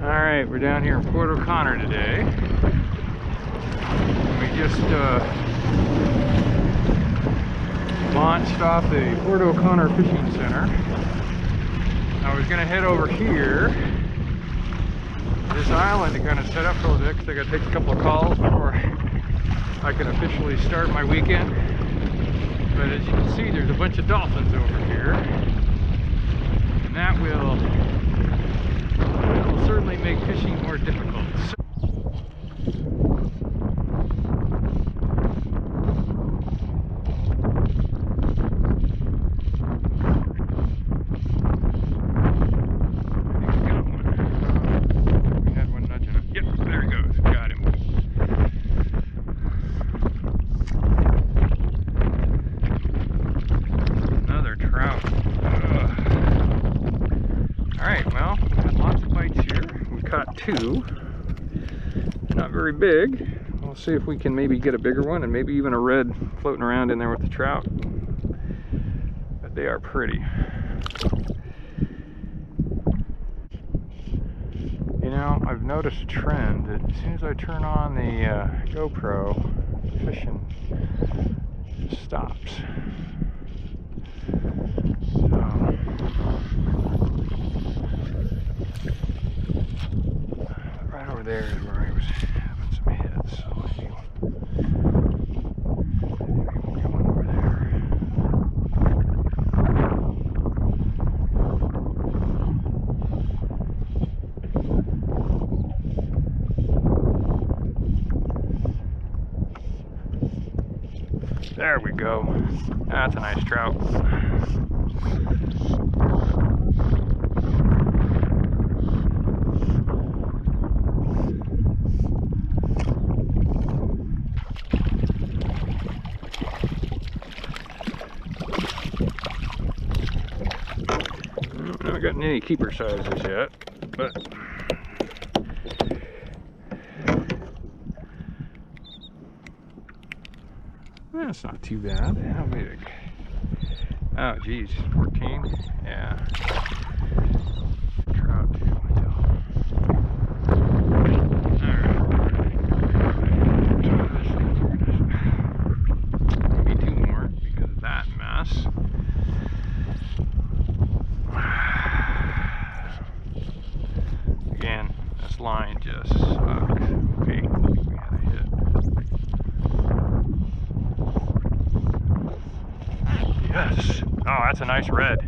Alright, we're down here in Port O'Connor today. We just launched off the Port O'Connor Fishing Center. I was going to head over here, this island, to kind of set up for a bit because I got to take a couple of calls before I can officially start my weekend. But as you can see, there's a bunch of dolphins over here, and that will certainly make fishing more difficult. Two, not very big. We'll see if we can maybe get a bigger one, and maybe even a red floating around in there with the trout. But they are pretty. You know, I've noticed a trend that as soon as I turn on the GoPro, fishing just stops. Over there is where I was having some hits, so maybe we'll get one over there. There we go. That's a nice trout. I haven't gotten any keeper sizes yet, but that's not too bad. How big? Oh geez, 14? Yeah. Trout too, I tell. Alright. Maybe two more because of that mess. Again, this line just sucks. Okay, we had a hit. Yes. Oh, that's a nice red.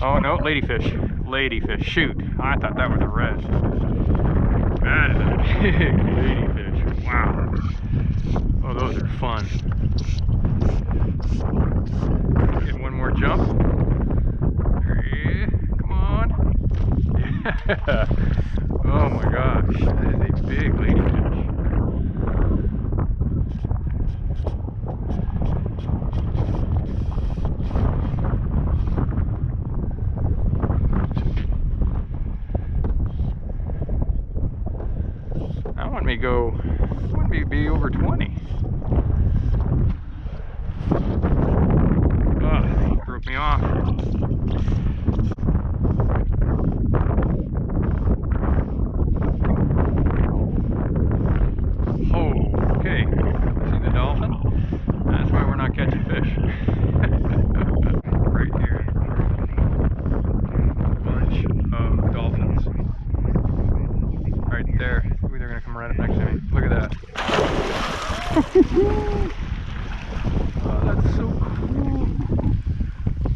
Oh no, ladyfish. Ladyfish. Shoot. I thought that was a red. That is a big ladyfish. Wow. Oh, those are fun. Get one more jump. Come on. Yeah. Oh my gosh. That is a big ladyfish. That one may go, that one may be over 20. Oh, he broke me off. Oh, okay. See the dolphin? That's why we're not catching fish. Right here. Bunch of dolphins. Right there. Ooh, they're gonna come right up next to me. Look at that. Oh, that's so cool.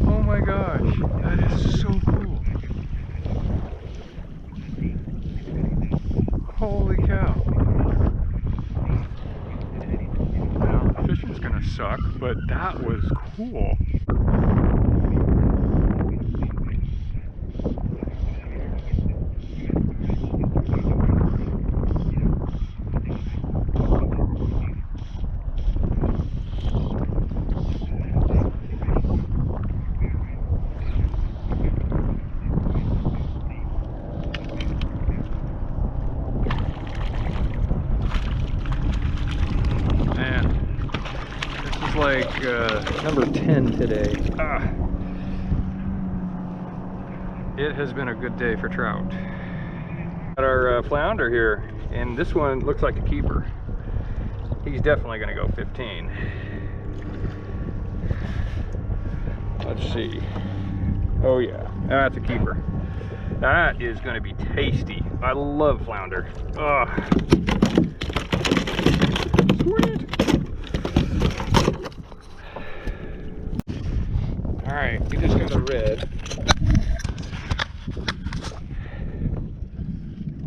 Oh my gosh. That is so cool. Holy cow. Now, the fishing's gonna suck, but that was cool. Like number 10 today. It has been a good day for trout. Got our flounder here, and this one looks like a keeper. He's definitely going to go 15. Let's see. Oh yeah, that's a keeper. That is going to be tasty. I love flounder. Oh, sweet. All right, we just got a red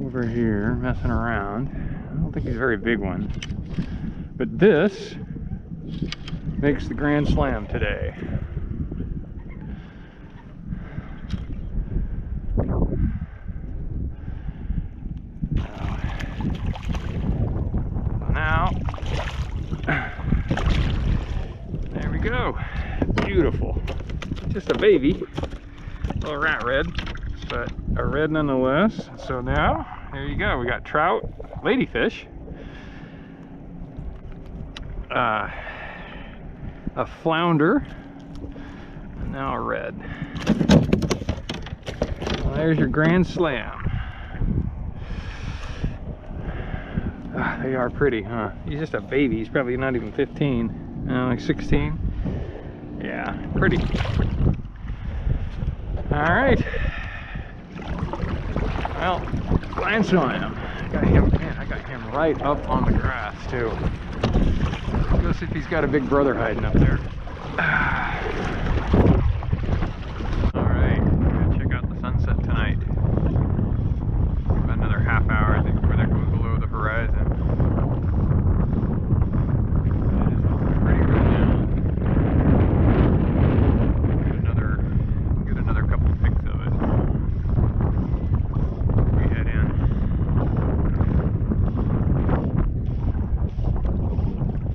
over here messing around. I don't think he's a very big one, but this makes the Grand Slam today. Now, there we go. Beautiful. Just a baby, little rat red, but a red nonetheless. So now, there you go. We got trout, ladyfish, a flounder, and now a red. Well, there's your Grand Slam. They are pretty, huh? He's just a baby. He's probably not even 15. Like 16. Yeah, pretty. Alright. Well, Grand Slam. Got him, man, I got him right up on the grass, too. Let's go see if he's got a big brother hiding up there.